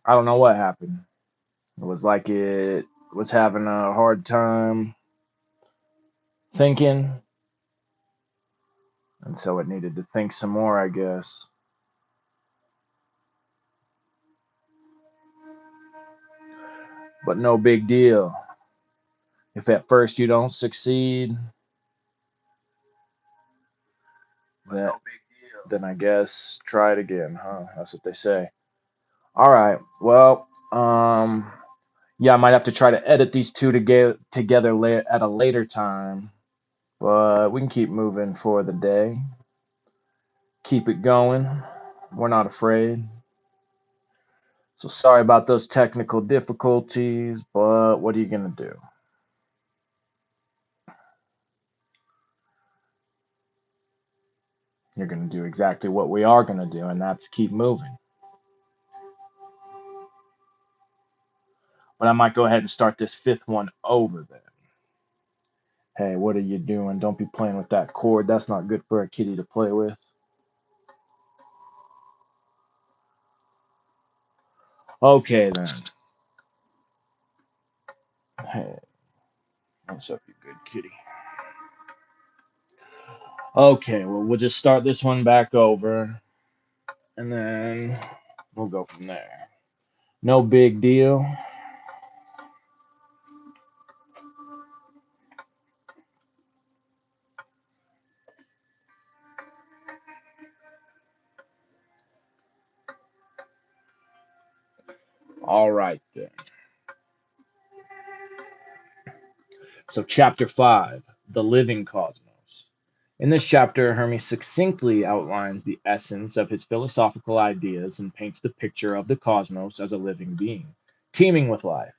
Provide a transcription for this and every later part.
I don't know what happened. It was like it was having a hard time thinking, and so it needed to think some more, I guess. But no big deal. If at first you don't succeed, then, then I guess try it again, huh? That's what they say. All right. Well, yeah, I might have to try to edit these two together at a later time, but we can keep moving for the day. Keep it going. We're not afraid. So sorry about those technical difficulties, but what are you gonna do? You're gonna do exactly what we are gonna do, and that's keep moving. But I might go ahead and start this fifth one over then. Hey, what are you doing? Don't be playing with that cord. That's not good for a kitty to play with. Okay then. Hey, what's up, you good kitty? Okay, well, we'll just start this one back over, and then we'll go from there. No big deal. All right then. So, chapter 5, The Living Cosmos. In this chapter, Hermes succinctly outlines the essence of his philosophical ideas and paints the picture of the cosmos as a living being, teeming with life.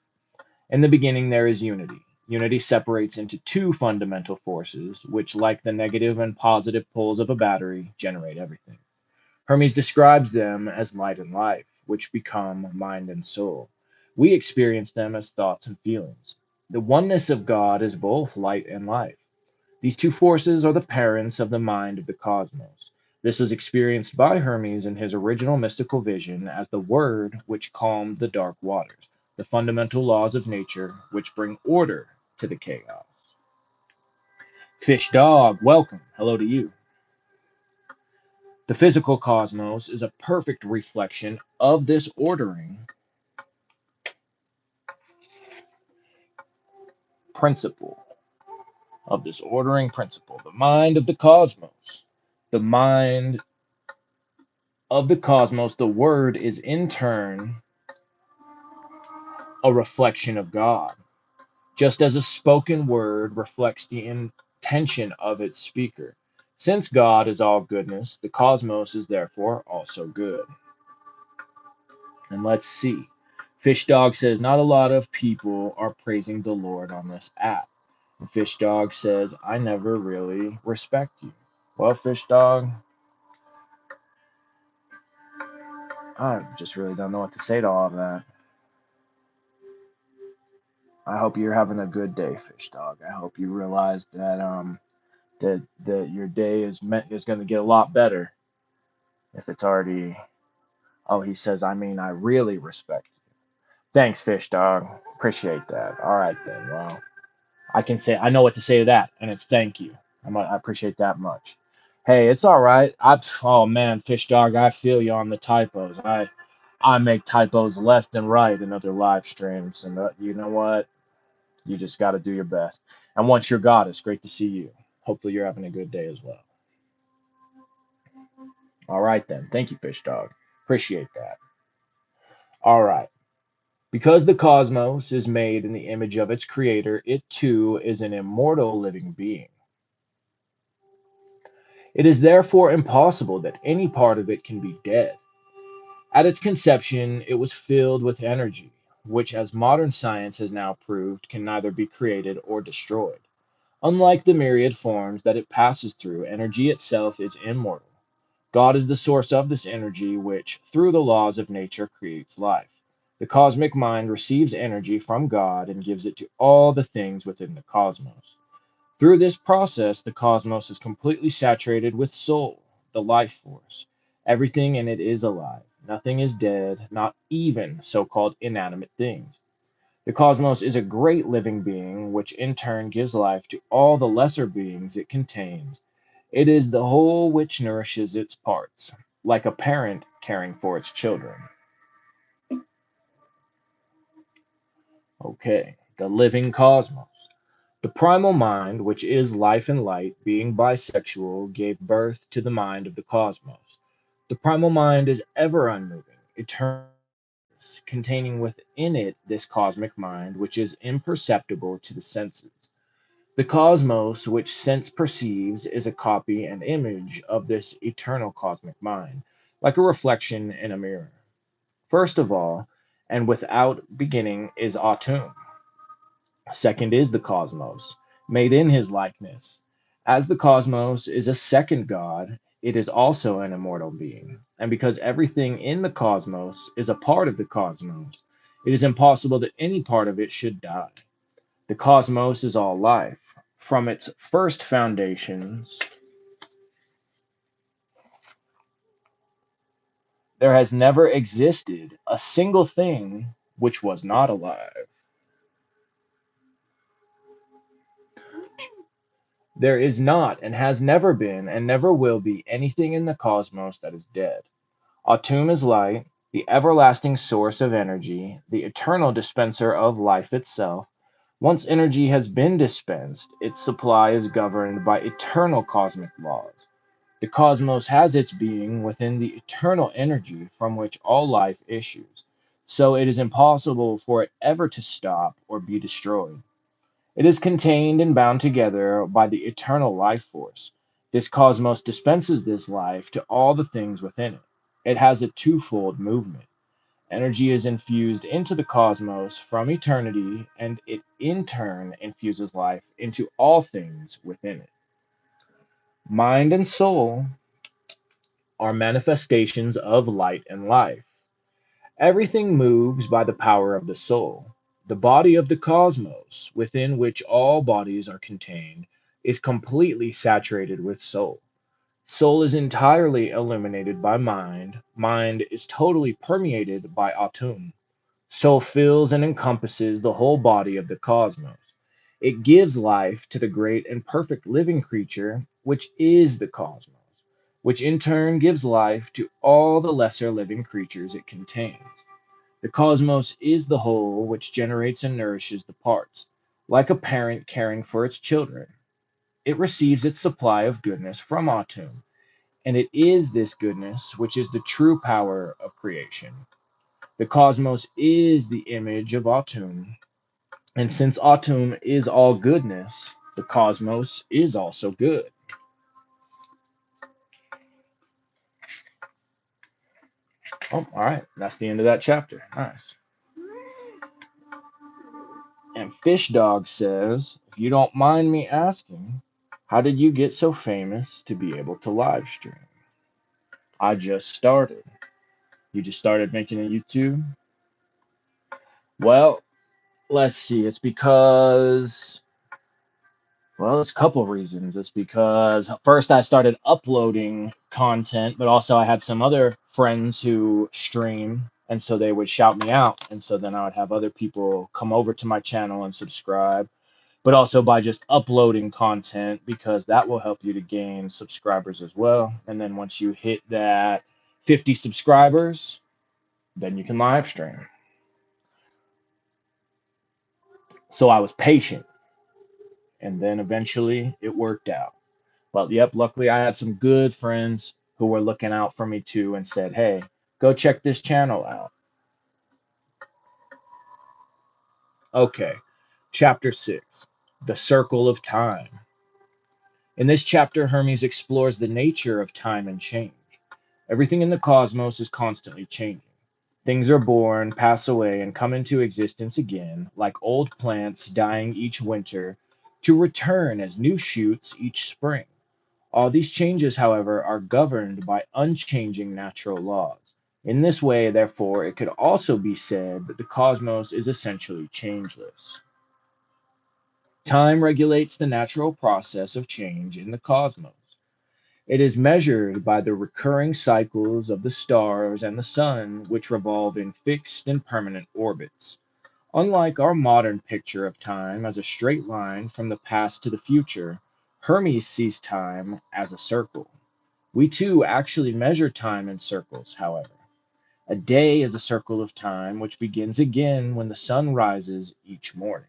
In the beginning, there is unity. Unity separates into two fundamental forces, which, like the negative and positive poles of a battery, generate everything. Hermes describes them as light and life, which become mind and soul. We experience them as thoughts and feelings. The oneness of God is both light and life. These two forces are the parents of the mind of the cosmos. This was experienced by Hermes in his original mystical vision as the word which calmed the dark waters, the fundamental laws of nature which bring order to the chaos. Fish dog, welcome. Hello to you. The physical cosmos is a perfect reflection of this ordering principle, the mind of the cosmos. The mind of the cosmos, the word is in turn a reflection of God, just as a spoken word reflects the intention of its speaker. Since God is all goodness, the cosmos is therefore also good. And let's see. Fish Dog says, not a lot of people are praising the Lord on this app. And Fish Dog says, I never really respect you. Well, Fish Dog, I just really don't know what to say to all of that. I hope you're having a good day, Fish Dog. I hope you realize that your day is going to get a lot better if it's already. Oh, he says, I mean, I really respect you. Thanks, Fish Dog. Appreciate that. All right then. Well, I can say I know what to say to that, and it's thank you. I appreciate that much. Hey, it's all right. Oh man, Fish Dog, I feel you on the typos. I make typos left and right in other live streams, and you know what? You just got to do your best. And once you're goddess, great to see you. Hopefully you're having a good day as well. All right then. Thank you, Fish Dog. Appreciate that. All right. Because the cosmos is made in the image of its creator, it too is an immortal living being. It is therefore impossible that any part of it can be dead. At its conception, it was filled with energy, which, as modern science has now proved, can neither be created or destroyed. Unlike the myriad forms that it passes through, energy itself is immortal. God is the source of this energy, which, through the laws of nature, creates life. The cosmic mind receives energy from God and gives it to all the things within the cosmos. Through this process, the cosmos is completely saturated with soul, the life force. Everything in it is alive. Nothing is dead, not even so called inanimate things. The cosmos is a great living being, which in turn gives life to all the lesser beings it contains. It is the whole which nourishes its parts, like a parent caring for its children. Okay, the living cosmos. The primal mind, which is life and light, being bisexual, gave birth to the mind of the cosmos. The primal mind is ever unmoving, eternal, containing within it this cosmic mind, which is imperceptible to the senses. The cosmos, which sense perceives, is a copy and image of this eternal cosmic mind, like a reflection in a mirror. First of all, and without beginning, is Atum. Second is the cosmos, made in his likeness. As the cosmos is a second God, it is also an immortal being. And because everything in the cosmos is a part of the cosmos, it is impossible that any part of it should die. The cosmos is all life. From its first foundations, there has never existed a single thing which was not alive. There is not, and has never been, and never will be anything in the cosmos that is dead. Atum is light, the everlasting source of energy, the eternal dispenser of life itself. Once energy has been dispensed, its supply is governed by eternal cosmic laws. The cosmos has its being within the eternal energy from which all life issues, so it is impossible for it ever to stop or be destroyed. It is contained and bound together by the eternal life force. This cosmos dispenses this life to all the things within it. It has a twofold movement. Energy is infused into the cosmos from eternity, and it in turn infuses life into all things within it. Mind and soul are manifestations of light and life. Everything moves by the power of the soul. The body of the cosmos, within which all bodies are contained, is completely saturated with soul. Soul is entirely illuminated by mind. Mind is totally permeated by Atum. Soul fills and encompasses the whole body of the cosmos. It gives life to the great and perfect living creature, which is the cosmos, which in turn gives life to all the lesser living creatures it contains. The cosmos is the whole which generates and nourishes the parts, like a parent caring for its children. It receives its supply of goodness from Atum, and it is this goodness which is the true power of creation. The cosmos is the image of Atum, and since Atum is all goodness, the cosmos is also good. Oh, all right, that's the end of that chapter. Nice. And Fish Dog says, if you don't mind me asking, how did you get so famous to be able to live stream? I just started. You just started making a YouTube? Well, let's see. It's a couple of reasons. It's because first I started uploading content, but also I had some other friends who stream, and so they would shout me out. And so then I would have other people come over to my channel and subscribe, but also by just uploading content because that will help you to gain subscribers as well. And then once you hit that 50 subscribers, then you can live stream. So I was patient, and then eventually it worked out. Well, yep, luckily I had some good friends who were looking out for me too and said, hey, go check this channel out. Okay, chapter 6, The Circle of Time. In this chapter, Hermes explores the nature of time and change. Everything in the cosmos is constantly changing. Things are born, pass away, and come into existence again, like old plants dying each winter, to return as new shoots each spring. All these changes, however, are governed by unchanging natural laws. In this way, therefore, it could also be said that the cosmos is essentially changeless. Time regulates the natural process of change in the cosmos. It is measured by the recurring cycles of the stars and the sun, which revolve in fixed and permanent orbits. Unlike our modern picture of time as a straight line from the past to the future, Hermes sees time as a circle. We too actually measure time in circles, however. A day is a circle of time which begins again when the sun rises each morning.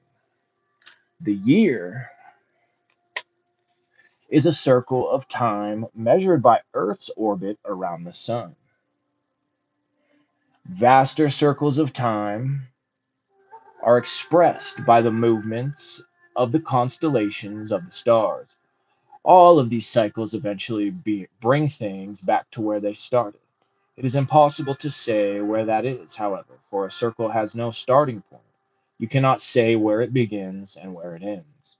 The year is a circle of time measured by Earth's orbit around the sun. Vaster circles of time are expressed by the movements of the constellations of the stars. All of these cycles eventually bring things back to where they started. It is impossible to say where that is, however, for a circle has no starting point. You cannot say where it begins and where it ends.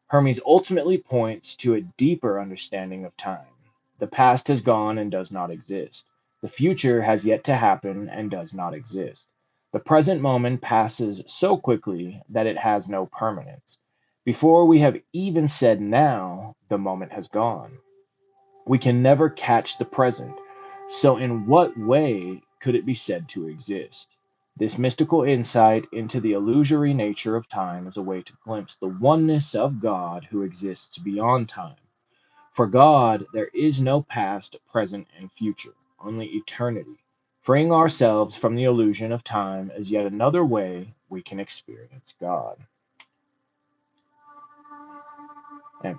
Hermes ultimately points to a deeper understanding of time. The past has gone and does not exist. The future has yet to happen and does not exist. The present moment passes so quickly that it has no permanence. Before we have even said now, the moment has gone. We can never catch the present. So, in what way could it be said to exist? This mystical insight into the illusory nature of time is a way to glimpse the oneness of God who exists beyond time. For God, there is no past, present, and future, only eternity. Freeing ourselves from the illusion of time is yet another way we can experience God. And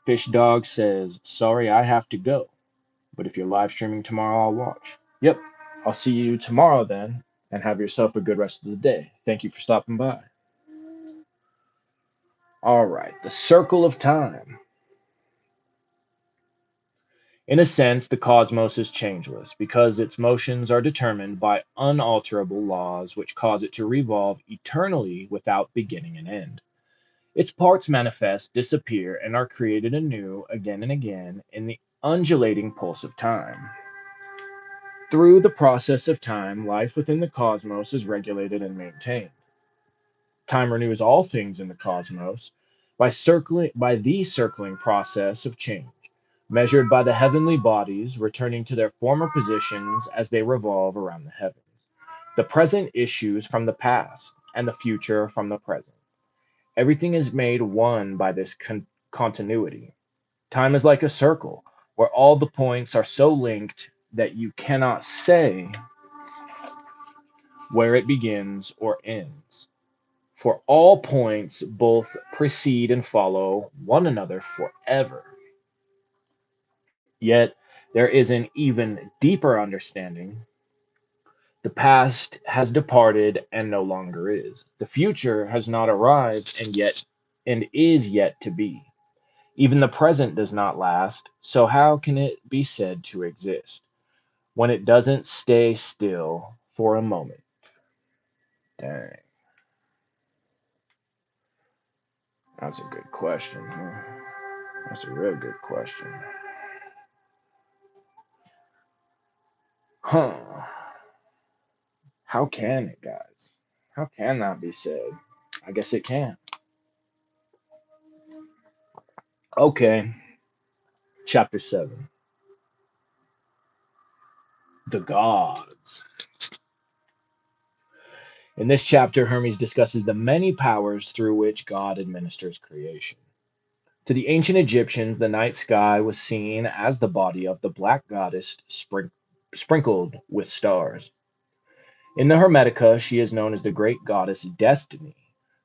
Fish Dog says, "Sorry, I have to go. But if you're live streaming tomorrow, I'll watch." Yep, I'll see you tomorrow then, and have yourself a good rest of the day. Thank you for stopping by. All right, the circle of time. In a sense, the cosmos is changeless because its motions are determined by unalterable laws which cause it to revolve eternally without beginning and end. Its parts manifest, disappear, and are created anew again and again in the undulating pulse of time. Through the process of time, life within the cosmos is regulated and maintained. Time renews all things in the cosmos by the circling process of change, measured by the heavenly bodies returning to their former positions as they revolve around the heavens. The present issues from the past, and the future from the present. Everything is made one by this continuity. Time is like a circle, where all the points are so linked that you cannot say where it begins or ends. For all points both precede and follow one another forever. Yet there is an even deeper understanding. The past has departed and no longer is. The future has not arrived and is yet to be. Even the present does not last, so how can it be said to exist when it doesn't stay still for a moment? Dang, that's a good question, huh? That's a real good question. Huh. How can it, guys? How can that be said? I guess it can. Okay, chapter 7. The gods. In this chapter, Hermes discusses the many powers through which God administers creation. To the ancient Egyptians, the night sky was seen as the body of the black goddess sprinkled with stars. In the Hermetica, she is known as the great goddess Destiny,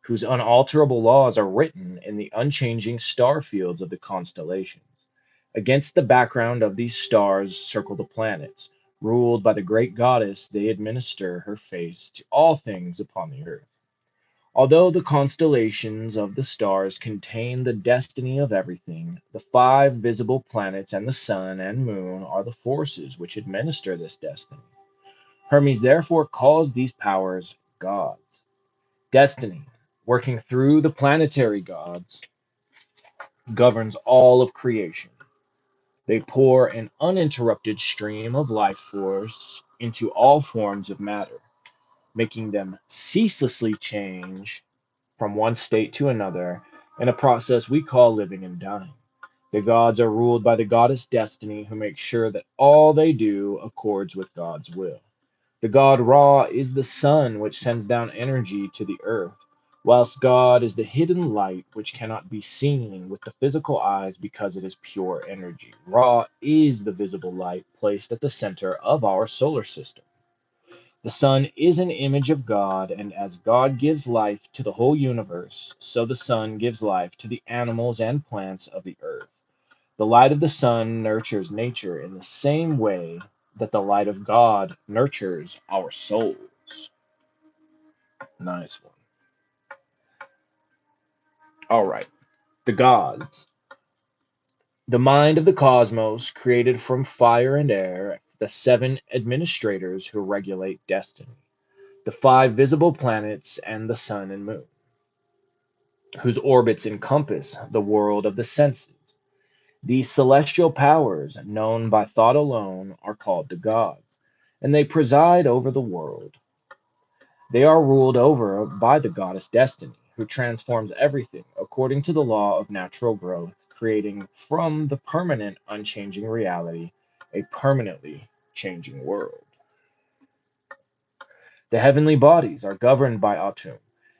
whose unalterable laws are written in the unchanging star fields of the constellations. Against the background of these stars circle the planets. Ruled by the great goddess, they administer her face to all things upon the earth. Although the constellations of the stars contain the destiny of everything, the five visible planets and the sun and moon are the forces which administer this destiny. Hermes therefore calls these powers gods. Destiny, working through the planetary gods, governs all of creation. They pour an uninterrupted stream of life force into all forms of matter, making them ceaselessly change from one state to another in a process we call living and dying. The gods are ruled by the goddess Destiny, who makes sure that all they do accords with God's will. The god Ra is the sun, which sends down energy to the earth, whilst God is the hidden light, which cannot be seen with the physical eyes because it is pure energy. Ra is the visible light placed at the center of our solar system. The sun is an image of God, and as God gives life to the whole universe, so the sun gives life to the animals and plants of the earth. The light of the sun nurtures nature in the same way that the light of God nurtures our souls. Nice one. All right. The gods. The mind of the cosmos, created from fire and air, the seven administrators who regulate destiny, the five visible planets, and the sun and moon, whose orbits encompass the world of the senses. These celestial powers, known by thought alone, are called the gods, and they preside over the world. They are ruled over by the goddess Destiny, who transforms everything according to the law of natural growth, creating from the permanent, unchanging reality a permanently changing world. The heavenly bodies are governed by Atum,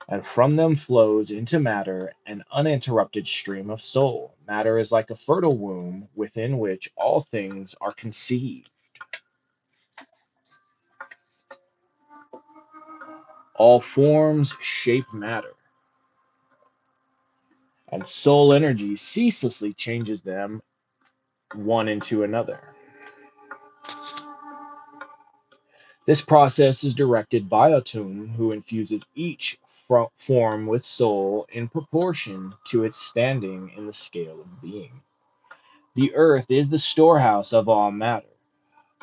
and from them flows into matter an uninterrupted stream of soul. Matter is like a fertile womb within which all things are conceived. All forms shape matter, and soul energy ceaselessly changes them one into another. This process is directed by Atum, who infuses each form with soul in proportion to its standing in the scale of being. The earth is the storehouse of all matter,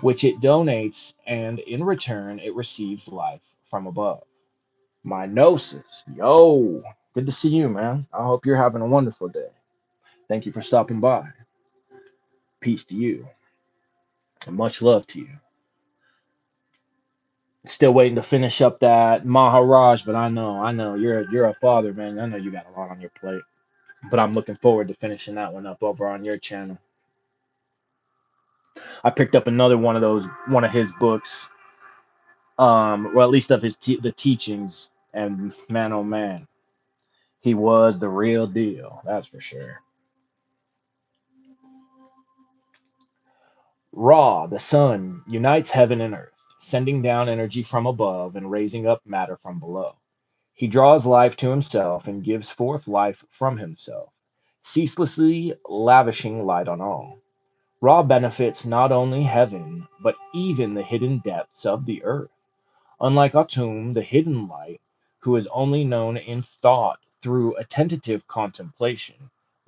which it donates, and in return it receives life from above. My gnosis, yo, good to see you, man. I hope you're having a wonderful day. Thank you for stopping by. Peace to you, and much love to you. Still waiting to finish up that Maharaj, but I know you're a father, man. I know you got a lot on your plate, but I'm looking forward to finishing that one up over on your channel. I picked up another one of his books, or at least of the teachings, and man, oh man, he was the real deal. That's for sure. Ra, the sun, unites heaven and earth, sending down energy from above and raising up matter from below. He draws life to himself and gives forth life from himself, ceaselessly lavishing light on all. Ra benefits not only heaven, but even the hidden depths of the earth. Unlike Atum, the hidden light, who is only known in thought through attentive contemplation,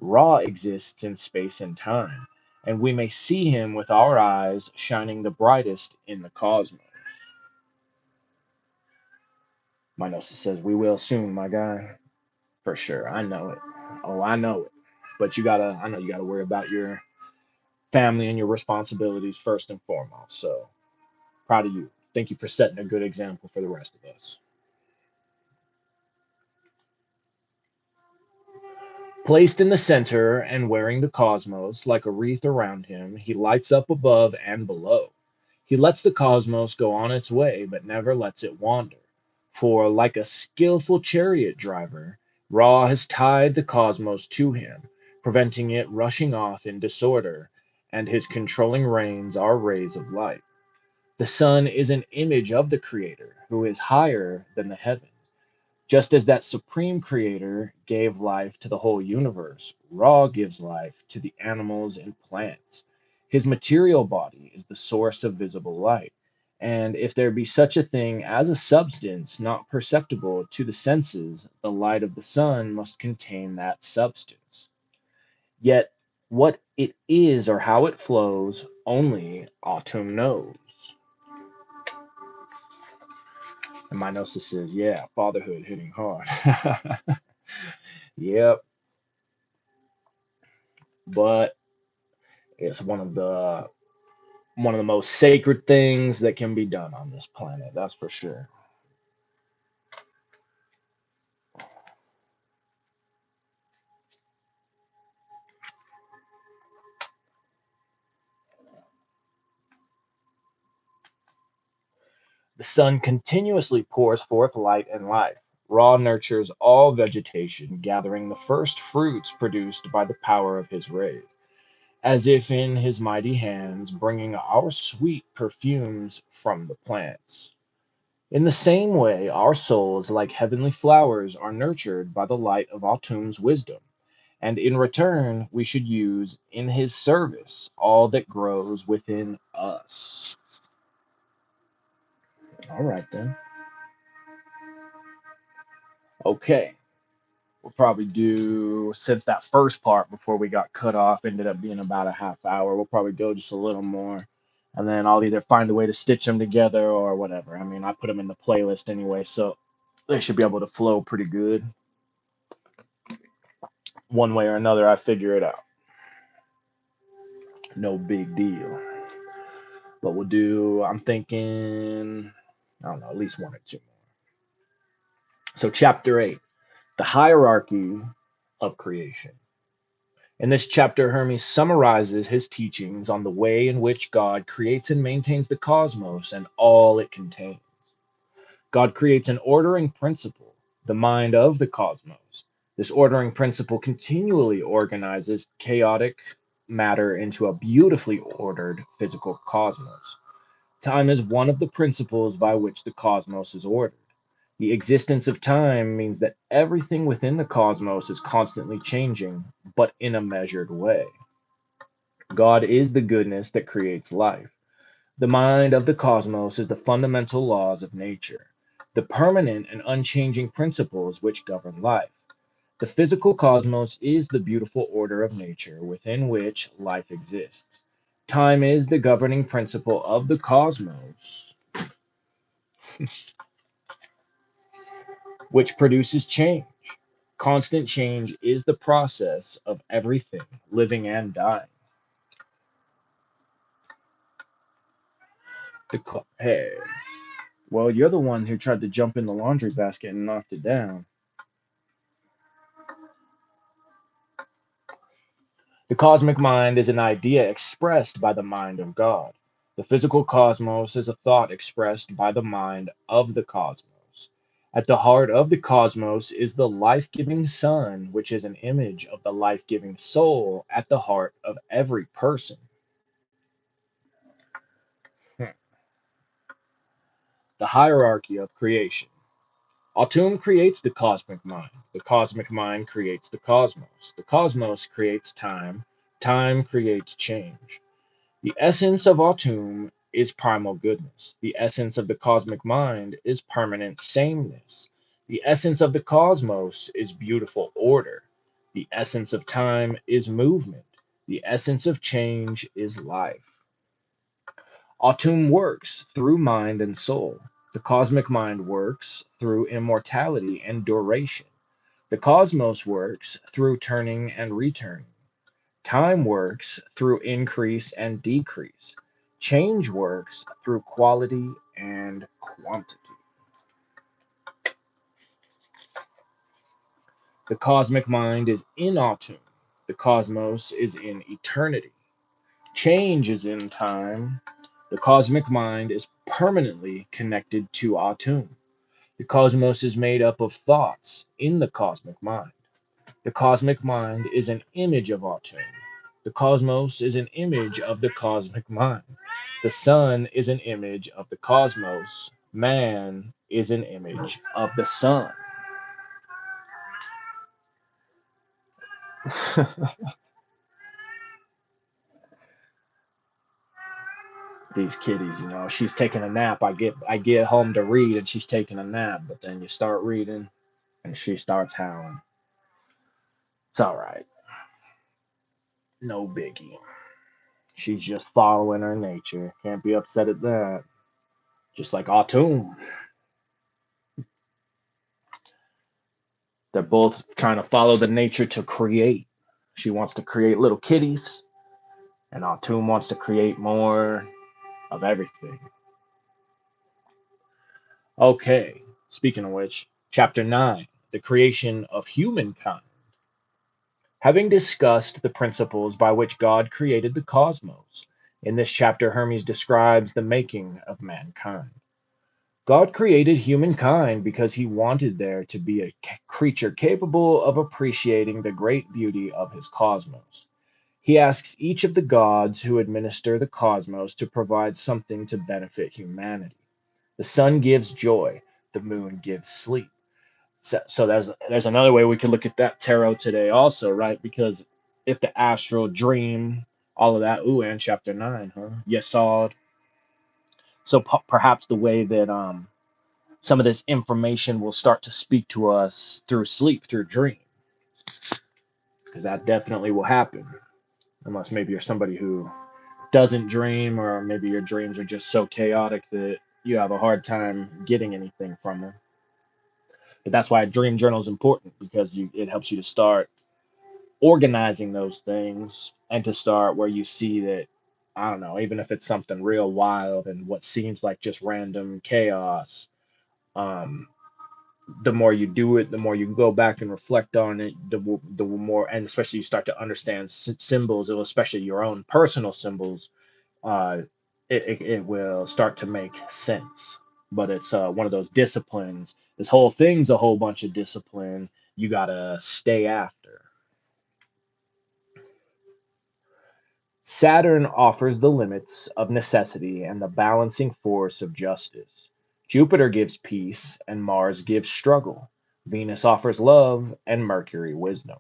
Ra exists in space and time, and we may see him with our eyes shining the brightest in the cosmos. Minosa says, "We will soon, my guy." For sure. I know it. Oh, I know it. But I know you gotta worry about your family and your responsibilities first and foremost. So proud of you. Thank you for setting a good example for the rest of us. Placed in the center and wearing the cosmos like a wreath around him, he lights up above and below. He lets the cosmos go on its way, but never lets it wander. For, like a skillful chariot driver, Ra has tied the cosmos to him, preventing it rushing off in disorder, and his controlling reins are rays of light. The sun is an image of the Creator, who is higher than the heavens. Just as that supreme creator gave life to the whole universe, Ra gives life to the animals and plants. His material body is the source of visible light. And if there be such a thing as a substance not perceptible to the senses, the light of the sun must contain that substance. Yet what it is or how it flows, only Autumn knows. And my gnosis says, yeah, fatherhood hitting hard. Yep, but it's one of the most sacred things that can be done on this planet. That's for sure. The sun continuously pours forth light and life. Ra nurtures all vegetation, gathering the first fruits produced by the power of his rays, as if in his mighty hands, bringing our sweet perfumes from the plants. In the same way, our souls, like heavenly flowers, are nurtured by the light of Atum's wisdom, and in return, we should use in his service all that grows within us. All right, then. Okay. We'll probably do, since that first part before we got cut off ended up being about a half hour, we'll probably go just a little more. And then I'll either find a way to stitch them together or whatever. I mean, I put them in the playlist anyway, so they should be able to flow pretty good. One way or another, I figure it out. No big deal. But we'll do, I'm thinking, I don't know, at least one or two more. So, chapter 8, the hierarchy of creation. In this chapter, Hermes summarizes his teachings on the way in which God creates and maintains the cosmos and all it contains. God creates an ordering principle, the mind of the cosmos. This ordering principle continually organizes chaotic matter into a beautifully ordered physical cosmos. Time is one of the principles by which the cosmos is ordered. The existence of time means that everything within the cosmos is constantly changing, but in a measured way. God is the goodness that creates life. The mind of the cosmos is the fundamental laws of nature, the permanent and unchanging principles which govern life. The physical cosmos is the beautiful order of nature within which life exists. Time is the governing principle of the cosmos, which produces change. Constant change is the process of everything, living and dying. Hey, well, you're the one who tried to jump in the laundry basket and knocked it down. The cosmic mind is an idea expressed by the mind of God. The physical cosmos is a thought expressed by the mind of the cosmos. At the heart of the cosmos is the life giving sun, which is an image of the life giving soul at the heart of every person. Hmm. The hierarchy of creation. Atum creates the cosmic mind. The cosmic mind creates the cosmos. The cosmos creates time. Time creates change. The essence of Atum is primal goodness. The essence of the cosmic mind is permanent sameness. The essence of the cosmos is beautiful order. The essence of time is movement. The essence of change is life. Atum works through mind and soul. The cosmic mind works through immortality and duration. The cosmos works through turning and returning. Time works through increase and decrease. Change works through quality and quantity. The cosmic mind is in Atum. The cosmos is in eternity. Change is in time. The cosmic mind is permanently connected to Atum. The cosmos is made up of thoughts in the cosmic mind. The cosmic mind is an image of Atum. The cosmos is an image of the cosmic mind. The sun is an image of the cosmos. Man is an image of the sun. These kitties, she's taking a nap. I get home to read and she's taking a nap, but then you start reading and she starts howling. It's all right. No biggie. She's just following her nature. Can't be upset at that. Just like Atum. They're both trying to follow the nature to create. She wants to create little kitties, and Atum wants to create more of everything. Okay, speaking of which, chapter 9, the creation of humankind. Having discussed the principles by which God created the cosmos, in this chapter, Hermes describes the making of mankind. God created humankind because he wanted there to be a creature capable of appreciating the great beauty of his cosmos. He asks each of the gods who administer the cosmos to provide something to benefit humanity. The sun gives joy, the moon gives sleep. So there's another way we could look at that tarot today also, right? Because if the astral dream, all of that, ooh, and chapter 9, huh? Yesod. So perhaps the way that some of this information will start to speak to us through sleep, through dream, because that definitely will happen. Unless maybe you're somebody who doesn't dream, or maybe your dreams are just so chaotic that you have a hard time getting anything from them. But that's why a dream journal is important, because it helps you to start organizing those things and to start where you see that, I don't know, even if it's something real wild and what seems like just random chaos, um, the more you do it, the more you go back and reflect on it, the more, and especially you start to understand symbols, especially your own personal symbols, uh, it will start to make sense. But it's one of those disciplines. This whole thing's a whole bunch of discipline you gotta stay after. Saturn offers the limits of necessity and the balancing force of justice. Jupiter gives peace, and Mars gives struggle. Venus offers love, and Mercury wisdom.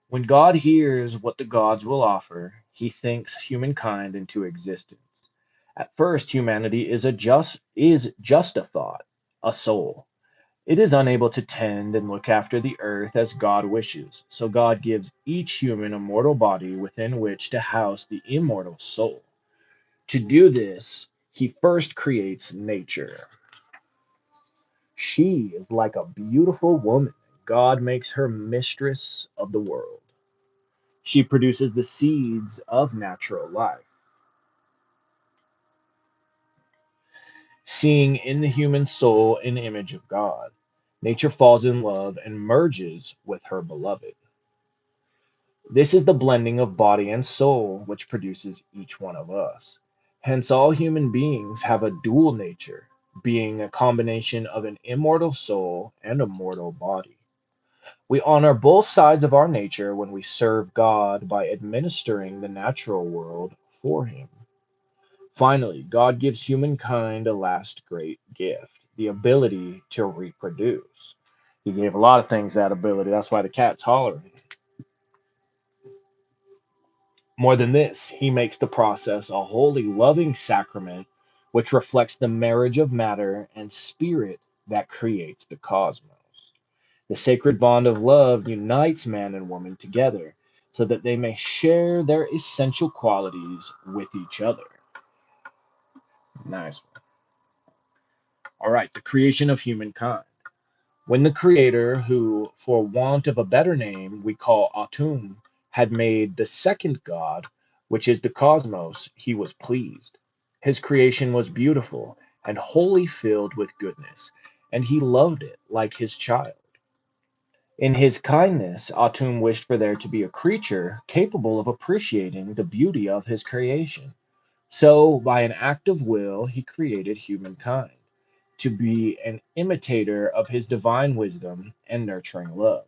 When God hears what the gods will offer, he thinks humankind into existence. At first, humanity is just a thought, a soul. It is unable to tend and look after the earth as God wishes, so God gives each human a mortal body within which to house the immortal soul. To do this, he first creates nature. She is like a beautiful woman. God makes her mistress of the world. She produces the seeds of natural life. Seeing in the human soul an image of God, nature falls in love and merges with her beloved. This is the blending of body and soul which produces each one of us. Hence, all human beings have a dual nature, being a combination of an immortal soul and a mortal body. We honor both sides of our nature when we serve God by administering the natural world for Him. Finally, God gives humankind a last great gift, the ability to reproduce. He gave a lot of things that ability. That's why the cat's hollering. More than this, he makes the process a holy, loving sacrament which reflects the marriage of matter and spirit that creates the cosmos. The sacred bond of love unites man and woman together so that they may share their essential qualities with each other. Nice. All right, the creation of humankind. When the Creator, who, for want of a better name, we call Atum, had made the second God, which is the cosmos, he was pleased. His creation was beautiful and wholly filled with goodness, and he loved it like his child. In his kindness, Atum wished for there to be a creature capable of appreciating the beauty of his creation. So, by an act of will, he created humankind to be an imitator of his divine wisdom and nurturing love.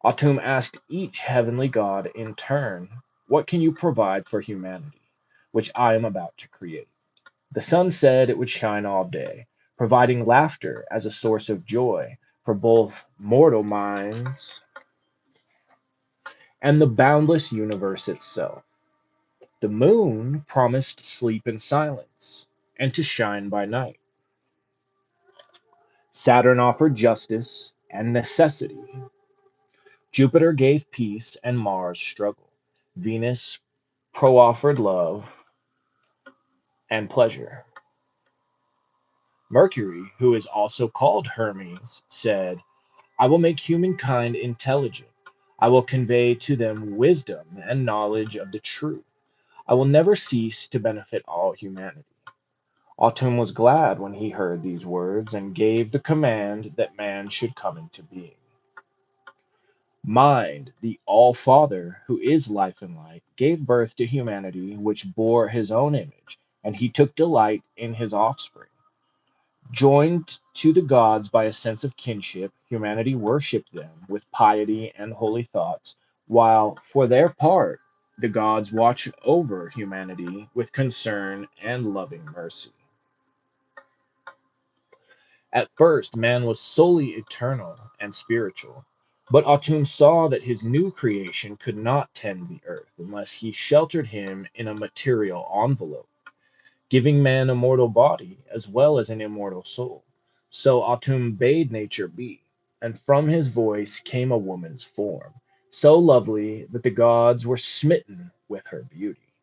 Atum asked each heavenly god in turn, what can you provide for humanity, which I am about to create? The sun said it would shine all day, providing laughter as a source of joy for both mortal minds and the boundless universe itself. The moon promised sleep and silence, and to shine by night. Saturn offered justice and necessity. Jupiter gave peace and Mars struggle. Venus pro-offered love and pleasure. Mercury, who is also called Hermes, said, I will make humankind intelligent. I will convey to them wisdom and knowledge of the truth. I will never cease to benefit all humanity. Autumn was glad when he heard these words and gave the command that man should come into being. Mind, the All Father, who is life and light, gave birth to humanity which bore his own image, and he took delight in his offspring. Joined to the gods by a sense of kinship, humanity worshipped them with piety and holy thoughts, while, for their part, the gods watch over humanity with concern and loving mercy. At first, man was solely eternal and spiritual, but Atum saw that his new creation could not tend the earth unless he sheltered him in a material envelope, giving man a mortal body as well as an immortal soul. So Atum bade nature be, and from his voice came a woman's form, so lovely that the gods were smitten with her beauty.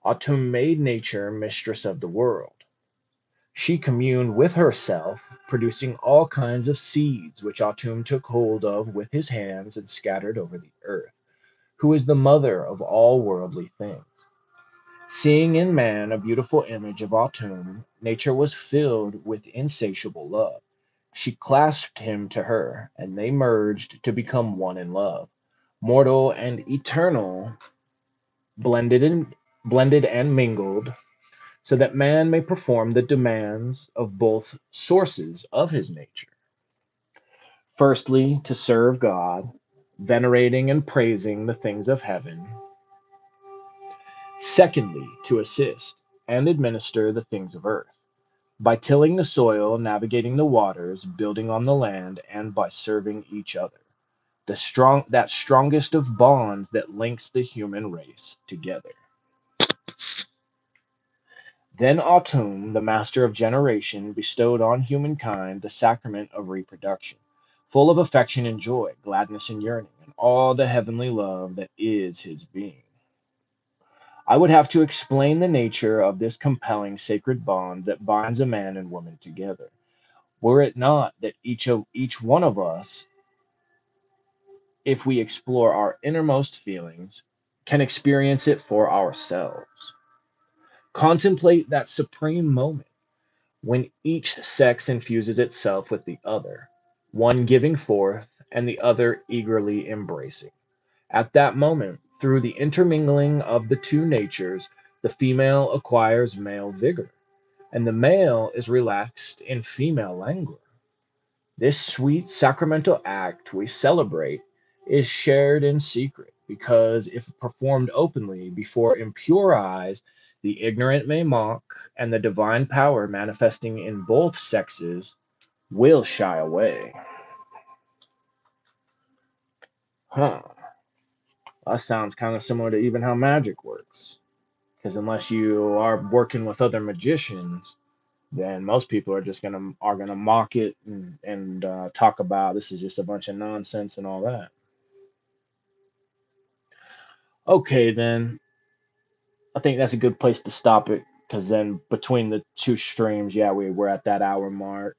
Atum made nature mistress of the world. She communed with herself, producing all kinds of seeds, which Atum took hold of with his hands and scattered over the earth, who is the mother of all worldly things. Seeing in man a beautiful image of Atum, nature was filled with insatiable love. She clasped him to her, and they merged to become one in love. Mortal and eternal, blended and blended and mingled, so that man may perform the demands of both sources of his nature. Firstly, to serve God, venerating and praising the things of heaven. Secondly, to assist and administer the things of earth, by tilling the soil, navigating the waters, building on the land, and by serving each other. That strongest of bonds that links the human race together. Then Atum, the master of generation, bestowed on humankind the sacrament of reproduction, full of affection and joy, gladness and yearning, and all the heavenly love that is his being. I would have to explain the nature of this compelling sacred bond that binds a man and woman together, were it not that each one of us, if we explore our innermost feelings, can experience it for ourselves. Contemplate that supreme moment when each sex infuses itself with the other, one giving forth and the other eagerly embracing. At that moment, through the intermingling of the two natures, the female acquires male vigor, and the male is relaxed in female languor. This sweet sacramental act we celebrate is shared in secret, because if performed openly before impure eyes, the ignorant may mock, and the divine power manifesting in both sexes will shy away. Huh. That sounds kind of similar to even how magic works. Because unless you are working with other magicians, then most people are gonna mock it and talk about this is just a bunch of nonsense and all that. Okay, then I think that's a good place to stop it because then between the two streams, yeah, we're at that hour mark.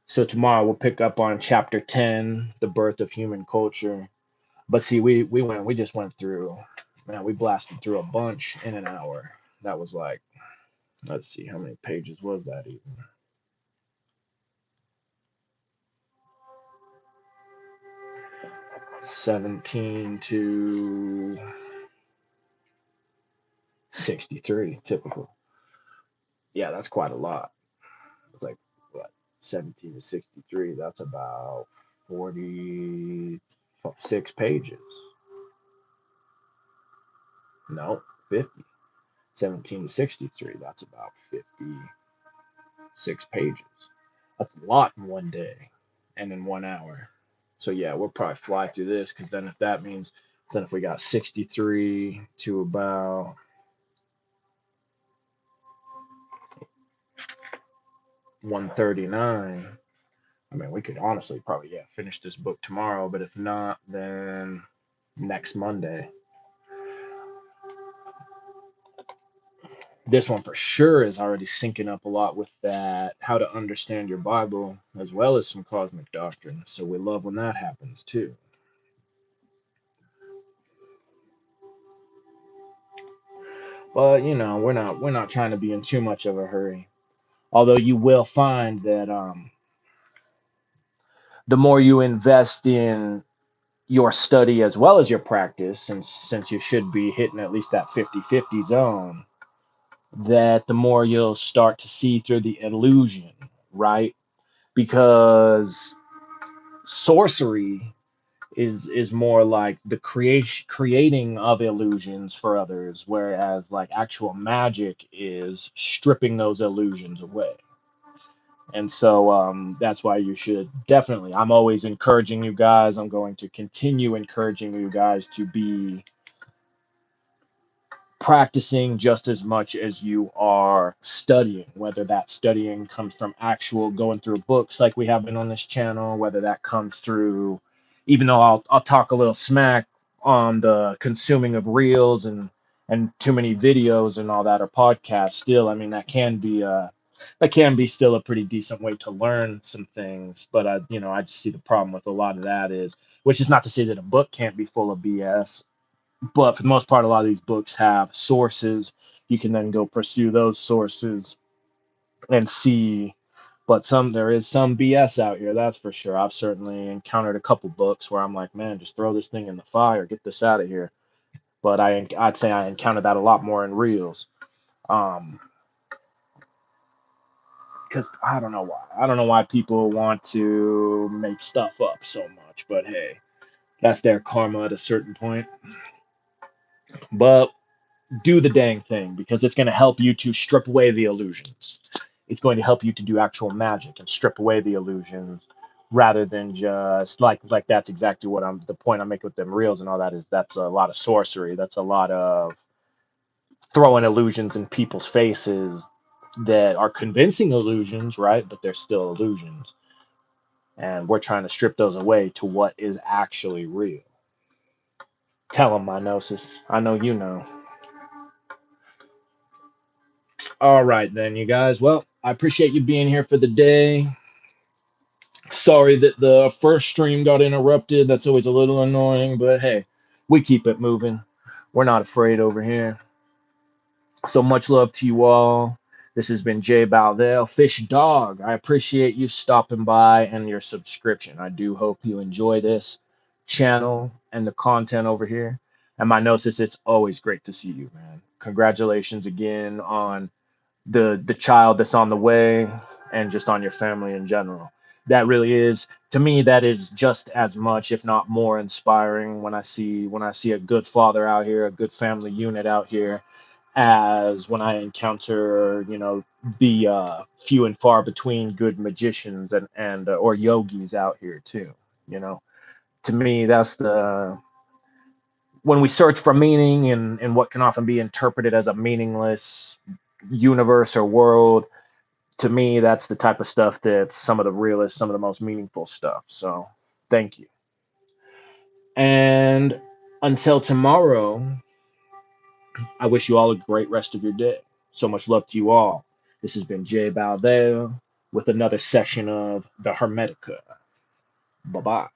So tomorrow we'll pick up on chapter 10, the birth of human culture. But see, we just went through, man, we blasted through a bunch in an hour. That was like, let's see, how many pages was that even? 17 to 63, typical. Yeah, that's quite a lot. It's like what, 17 to 63. That's about 46 pages. No, 50. 17 to 63. That's about 56 pages. That's a lot in one day and in 1 hour. So yeah, we'll probably fly through this because then if that means then if we got 63 to about 139, I mean, we could honestly probably, yeah, finish this book tomorrow, but if not, then next Monday. This one for sure is already syncing up a lot with that how to understand your Bible as well as some cosmic doctrine. So we love when that happens too. But we're not trying to be in too much of a hurry. Although you will find that the more you invest in your study as well as your practice, and since you should be hitting at least that 50-50 zone, that the more you'll start to see through the illusion, right? Because sorcery is more like the creating of illusions for others, whereas like actual magic is stripping those illusions away. And so that's why you should definitely, I'm always encouraging you guys, I'm going to continue encouraging you guys to be practicing just as much as you are studying, whether that studying comes from actual going through books like we have been on this channel, whether that comes through, even though I'll talk a little smack on the consuming of reels and too many videos and all that, or podcasts, still, I mean, that can be still a pretty decent way to learn some things. But I just see the problem with a lot of that is, which is not to say that a book can't be full of BS, but for the most part, a lot of these books have sources. You can then go pursue those sources and see. But there is some BS out here, that's for sure. I've certainly encountered a couple books where I'm like, man, just throw this thing in the fire, get this out of here. But I'd say I encountered that a lot more in reels. Um, because I don't know why. I don't know why people want to make stuff up so much. But hey, that's their karma at a certain point. But do the dang thing, because it's going to help you to strip away the illusions. It's going to help you to do actual magic and strip away the illusions, rather than just like that's exactly what I'm the point I'm making with them reels and all that is that's a lot of sorcery. That's a lot of throwing illusions in people's faces that are convincing illusions, right? But they're still illusions. And we're trying to strip those away to what is actually real. Tell them, my gnosis. I know you know. All right, then, you guys. Well, I appreciate you being here for the day. Sorry that the first stream got interrupted. That's always a little annoying, but hey, we keep it moving. We're not afraid over here. So much love to you all. This has been Jay Baldell, Fish Dog. I appreciate you stopping by and your subscription. I do hope you enjoy this channel and the content over here. And my gnosis, it's always great to see you, man. Congratulations again on the child that's on the way, and just on your family in general. That really is, to me, that is just as much, if not more, inspiring when I see a good father out here, a good family unit out here, as when I encounter, the few and far between good magicians and or yogis out here too. You know, to me, that's the when we search for meaning in what can often be interpreted as a meaningless universe or world. To me, that's the type of stuff that's some of the realest, some of the most meaningful stuff. So thank you. And until tomorrow, I wish you all a great rest of your day. So much love to you all. This has been Jay Baldeo with another session of the Hermetica. Bye bye.